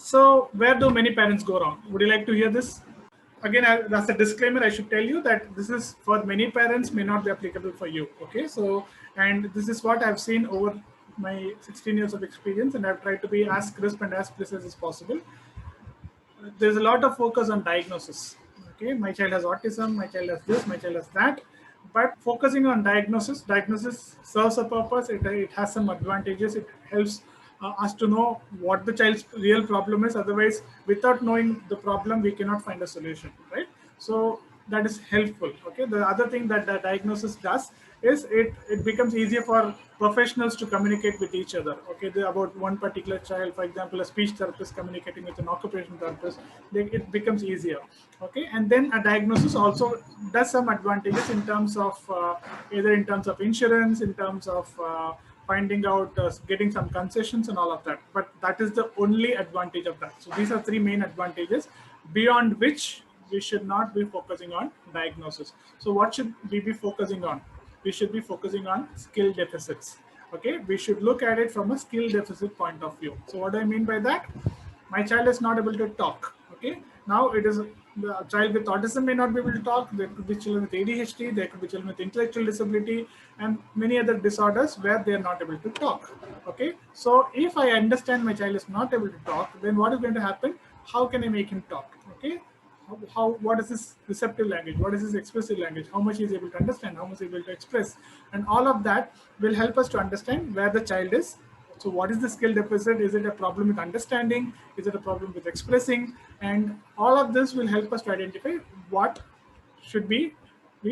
So where do many parents go wrong? Would you like to hear this? Again, as a disclaimer, I should tell you that this is for many parents, may not be applicable for you. Okay, so and this is what I've seen over my 16 years of experience, and I've tried to be as crisp and as precise as possible. There's a lot of focus on diagnosis. Okay, my child has autism, my child has this, my child has that. But focusing on diagnosis serves a purpose. It has some advantages. It helps us to know what the child's real problem is. Otherwise, without knowing the problem, we cannot find a solution, right? So that is helpful. Okay, the other thing that the diagnosis does is it becomes easier for professionals to communicate with each other. Okay, about one particular child, for example, a speech therapist communicating with an occupational therapist, it becomes easier. Okay, and then a diagnosis also does some advantages in terms of either in terms of insurance, in terms of finding out getting some concessions and all of that. But that is the only advantage of that. So these are three main advantages beyond which we should not be focusing on diagnosis. So what should we be focusing on? We should be focusing on skill deficits. Okay, we should look at it from a skill deficit point of view. So what do I mean by that? My child is not able to talk. Okay, now it is the child with autism may not be able to talk. There could be children with ADHD, there could be children with intellectual disability, and many other disorders where they are not able to talk. Okay, so if I understand my child is not able to talk, then what is going to happen? How can I make him talk? Okay, how what is his receptive language, what is his expressive language, how much he is able to understand, how much he is able to express, and all of that will help us to understand where the child is. So what is the skill deficit? Is it a problem with understanding? Is it a problem with expressing? And all of this will help us to identify what should be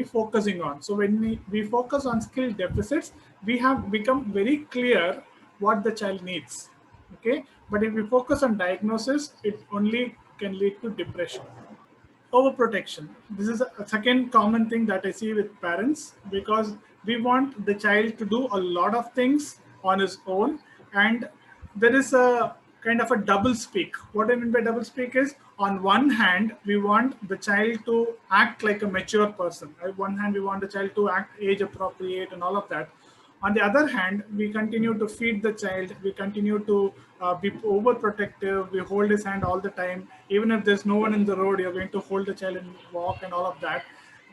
focusing on. So when we focus on skill deficits, we have become very clear what the child needs. Okay, but if we focus on diagnosis, it only can lead to depression. Overprotection. This is a second common thing that I see with parents, because we want the child to do a lot of things on his own, and there is a kind of a double speak. What I mean by double speak is, on one hand we want the child to act like a mature person. On one hand we want the child to act age appropriate and all of that. On the other hand, we continue to feed the child, we continue to be overprotective, we hold his hand all the time. Even if there's no one in the road, you're going to hold the child and walk and all of that,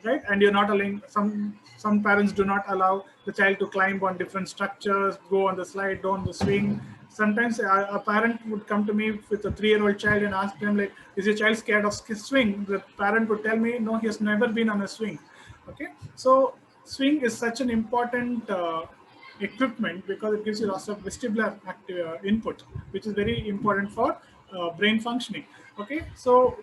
right? And you're not allowing, some parents do not allow the child to climb on different structures, go on the slide, go on the swing. Sometimes a parent would come to me with a 3-year-old child and ask them, like, is your child scared of swing? The parent would tell me, no, he has never been on a swing. Okay, so swing is such an important equipment because it gives you lots of vestibular input, which is very important for brain functioning. Okay, so,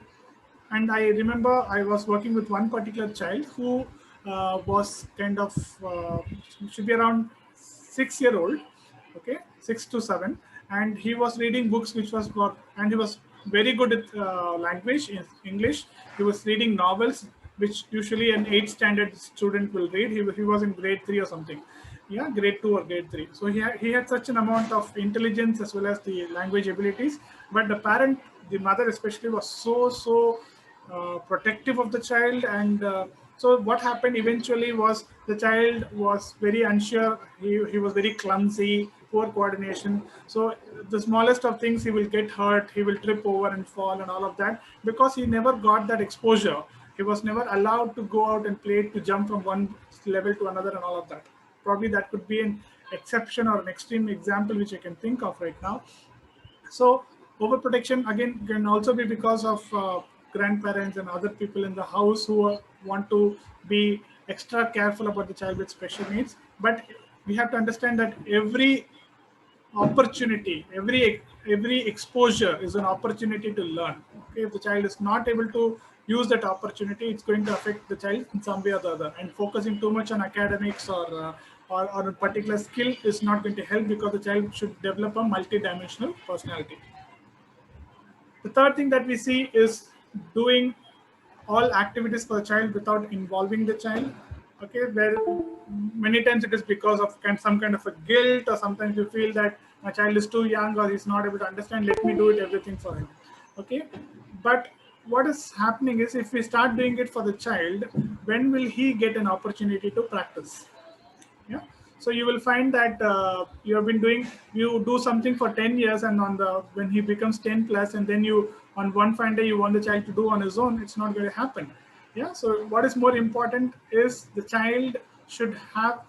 and I remember I was working with one particular child who was kind of should be around 6 year old. Okay, 6 to 7, and he was reading books which was for, and he was very good at language in English. He was reading novels which usually an 8th standard student will read. He was in grade 3 or something, yeah, grade 2 or grade 3. So he had such an amount of intelligence as well as the language abilities. But the parent, the mother especially, was so protective of the child. And so what happened eventually was the child was very unsure. He was very clumsy, poor coordination. So the smallest of things, he will get hurt, he will trip over and fall and all of that, because he never got that exposure. He was never allowed to go out and play, to jump from one level to another and all of that. Probably that could be an exception or an extreme example which I can think of right now. So overprotection again can also be because of grandparents and other people in the house who want to be extra careful about the child with special needs. But we have to understand that every opportunity, every exposure is an opportunity to learn. Okay, if the child is not able to use that opportunity, it's going to affect the child in some way or the other. And focusing too much on academics or a particular skill is not going to help, because the child should develop a multi-dimensional personality. The third thing that we see is doing all activities for the child without involving the child. Okay, where many times it is because of some kind of a guilt, or sometimes you feel that my child is too young or he's not able to understand, let me do it everything for him. Okay, but what is happening is, if we start doing it for the child, when will he get an opportunity to practice? Yeah. So you will find that you have been doing, you do something for 10 years, and when he becomes 10 plus, and then you on one fine day you want the child to do on his own, it's not going to happen. Yeah. So what is more important is the child should have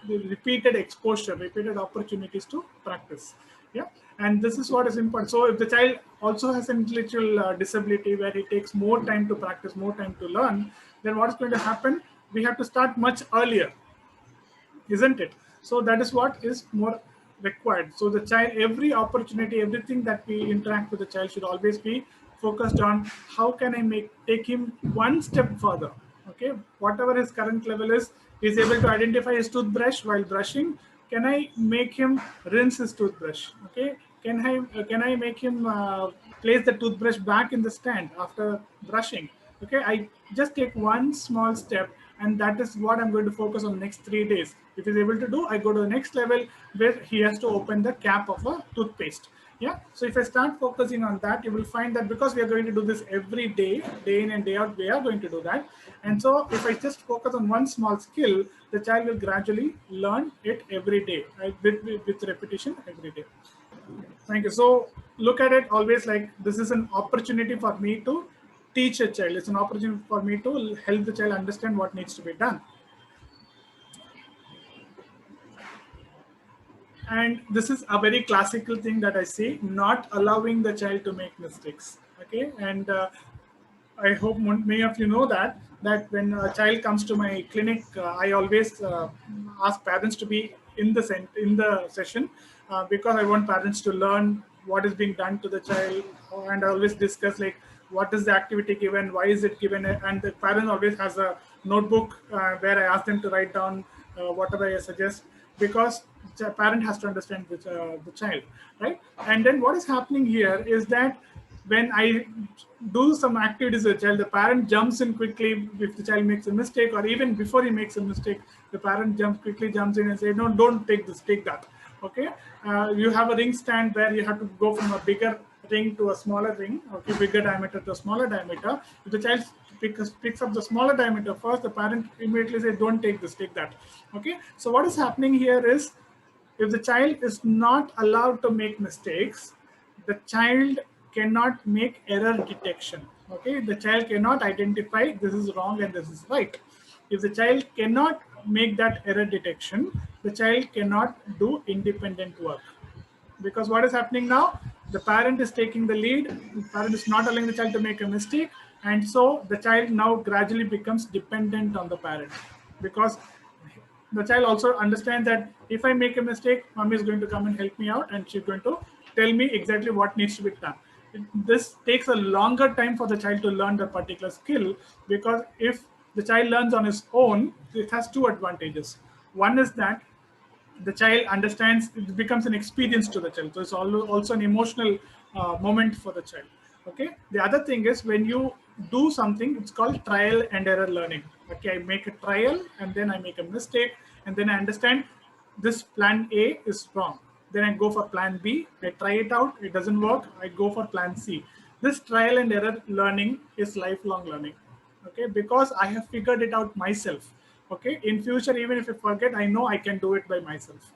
the repeated exposure, repeated opportunities to practice. Yeah. And this is what is important. So if the child also has an intellectual disability where it takes more time to practice, more time to learn, then what is going to happen? We have to start much earlier, isn't it? So that is what is more required. So the child, every opportunity, everything that we interact with the child should always be focused on how can I take him one step further. Okay, whatever his current level is, he's able to identify his toothbrush while brushing. Can I make him rinse his toothbrush? Okay, can I make him place the toothbrush back in the stand after brushing? Okay, I just take one small step, and that is what I'm going to focus on next 3 days. If he's able to do, I go to the next level where he has to open the cap of a toothpaste. Yeah. So if I start focusing on that, you will find that because we are going to do this every day, day in and day out, we are going to do that. And so if I just focus on one small skill, the child will gradually learn it every day, right? With repetition every day. Thank you. So look at it always like this is an opportunity for me to teach a child. It's an opportunity for me to help the child understand what needs to be done. And this is a very classical thing that I see, not allowing the child to make mistakes. Okay. And I hope many of you know that when a child comes to my clinic, I always ask parents to be in the session because I want parents to learn what is being done to the child, and I always discuss like what is the activity given, why is it given, and the parent always has a notebook where I ask them to write down whatever I suggest, because the parent has to understand the child, right? And then what is happening here is that when I do some activities with the child, the parent jumps in quickly if the child makes a mistake, or even before he makes a mistake, the parent quickly jumps in and say, no, don't take this, take that. Okay. You have a ring stand where you have to go from a bigger ring to a smaller ring, okay, bigger diameter to a smaller diameter. If the child picks up the smaller diameter first, the parent immediately says, don't take this, take that. Okay. So what is happening here is, if the child is not allowed to make mistakes, the child cannot make error detection. Okay, the child cannot identify this is wrong and this is right. If the child cannot make that error detection, the child cannot do independent work. Because what is happening now? The parent is taking the lead, the parent is not allowing the child to make a mistake, and so the child now gradually becomes dependent on the parent, because the child also understands that if I make a mistake, mommy is going to come and help me out, and she's going to tell me exactly what needs to be done. This takes a longer time for the child to learn the particular skill, because if the child learns on his own, it has two advantages. One is that the child understands, it becomes an experience to the child, so it's also an emotional moment for the child. Okay. The other thing is, when you do something, it's called trial and error learning. Okay, I make a trial and then I make a mistake, and then I understand this plan A is wrong, then I go for plan B, I try it out, it doesn't work, I go for plan C. This trial and error learning is lifelong learning. Okay, because I have figured it out myself. Okay, in future, even if I forget, I know I can do it by myself.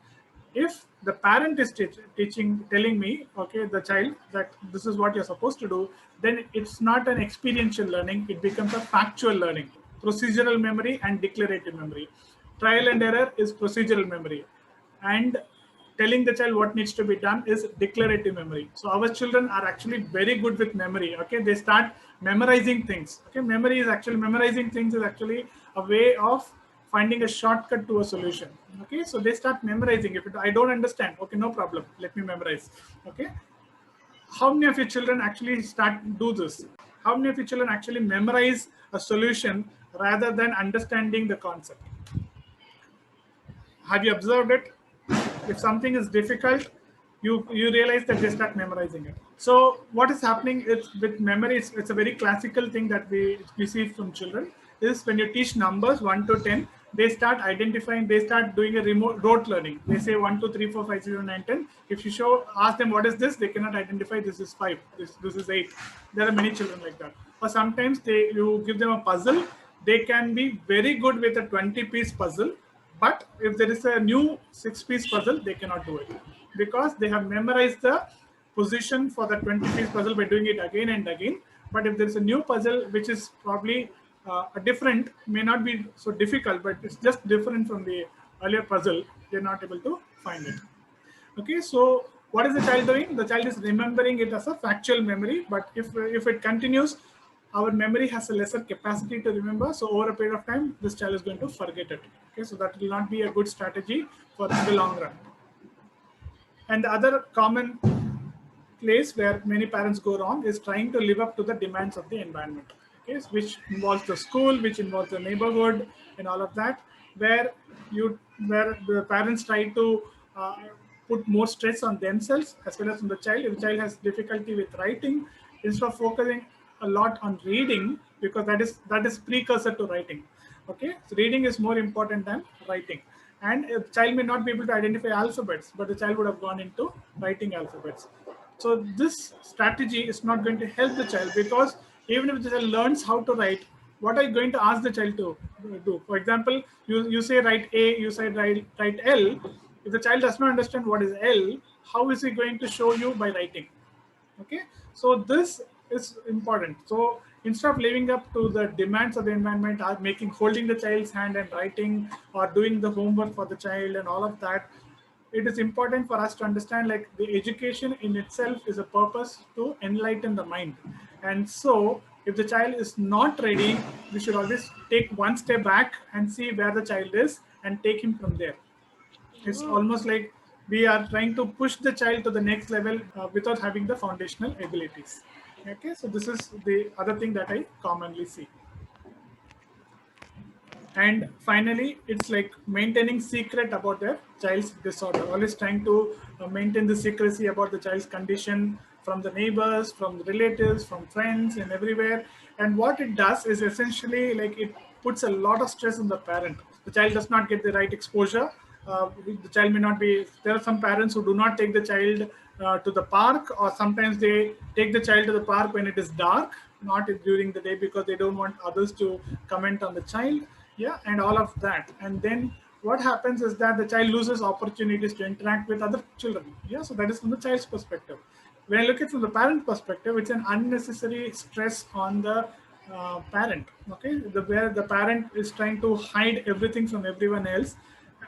If the parent is telling me, okay, the child, that this is what you're supposed to do, then it's not an experiential learning, it becomes a factual learning. Procedural memory and declarative memory. Trial and error is procedural memory, and telling the child what needs to be done is declarative memory. So our children are actually very good with memory. Okay, they start memorizing things. Okay, memorizing things is actually a way of finding a shortcut to a solution. Okay, so they start memorizing. If I don't understand, okay, no problem, let me memorize. Okay, how many of your children actually do this? How many of your children actually memorize a solution rather than understanding the concept? Have you observed it? If something is difficult, you realize that they start memorizing it. So what is happening is with memory, it's a very classical thing that we see from children, is when you teach numbers 1 to 10, they start identifying, they start doing a remote rote learning. They say 1 2 3 4 5 6 7 9 10. If you ask them what is this, they cannot identify. This is 5, this is 8. There are many children like that. Or sometimes you give them a puzzle, they can be very good with a 20-piece puzzle, But if there is a new 6-piece puzzle, they cannot do it because they have memorized the position for the 20-piece puzzle by doing it again and again. But if there is a new puzzle which is probably a different, may not be so difficult, but it's just different from the earlier puzzle, they're not able to find it. Okay, so what is the child doing? The child is remembering it as a factual memory, but if it continues, our memory has a lesser capacity to remember. So over a period of time, this child is going to forget it. Okay, so that will not be a good strategy for the long run. And the other common place where many parents go wrong is trying to live up to the demands of the environment, okay, which involves the school, which involves the neighborhood, and all of that, where where the parents try to put more stress on themselves as well as on the child. If the child has difficulty with writing, instead of focusing a lot on reading, because that is precursor to writing. Okay, so reading is more important than writing. And a child may not be able to identify alphabets, but the child would have gone into writing alphabets. So this strategy is not going to help the child, because even if the child learns how to write, what are you going to ask the child to do? For example, you say write A, you say write L. If the child does not understand what is L, how is he going to show you by writing? Okay, so this is important. So instead of living up to the demands of the environment, or making holding the child's hand and writing, or doing the homework for the child and all of that, it is important for us to understand, like, the education in itself is a purpose to enlighten the mind. And so if the child is not ready, we should always take one step back and see where the child is and take him from there. It's almost like we are trying to push the child to the next level without having the foundational abilities. Okay, so this is the other thing that I commonly see. And finally, it's like maintaining secret about their child's disorder, always trying to maintain the secrecy about the child's condition from the neighbors, from the relatives, from friends, and everywhere. And what it does is essentially, like, it puts a lot of stress on the parent. The child does not get the right exposure. The child may not be, there are some parents who do not take the child to the park, or sometimes they take the child to the park when it is dark, not during the day, because they don't want others to comment on the child. Yeah, and all of that. And then what happens is that the child loses opportunities to interact with other children. Yeah, so that is from the child's perspective. When I look at it from the parent perspective, it's an unnecessary stress on the parent. Okay, where the parent is trying to hide everything from everyone else.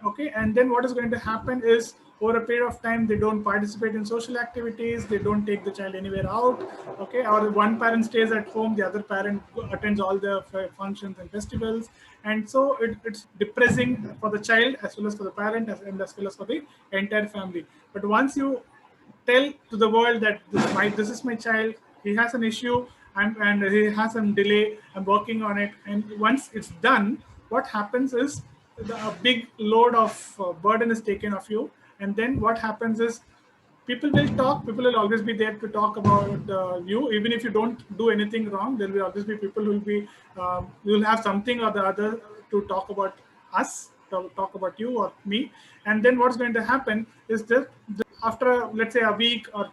Okay, and then what is going to happen is, over a period of time, they don't participate in social activities, they don't take the child anywhere out. Okay, or one parent stays at home, the other parent attends all the functions and festivals. And so it's depressing for the child as well as for the parent, and as well as for the entire family. But once you tell to the world that this is my child, he has an issue, and he has some delay, I'm working on it, and once it's done, what happens is a big load of burden is taken off you. And then what happens is, people will talk, people will always be there to talk about you. Even if you don't do anything wrong, there will always be people who will be you will have something or the other to talk about us, to talk about you or me. And then what's going to happen is that after, let's say, a week or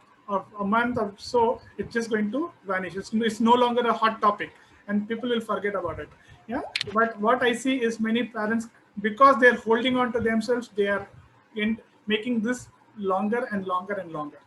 a month or so, it's just going to vanish. It's no longer a hot topic, and people will forget about it. Yeah, but what I see is many parents, because they're holding on to themselves, they are making this longer and longer and longer.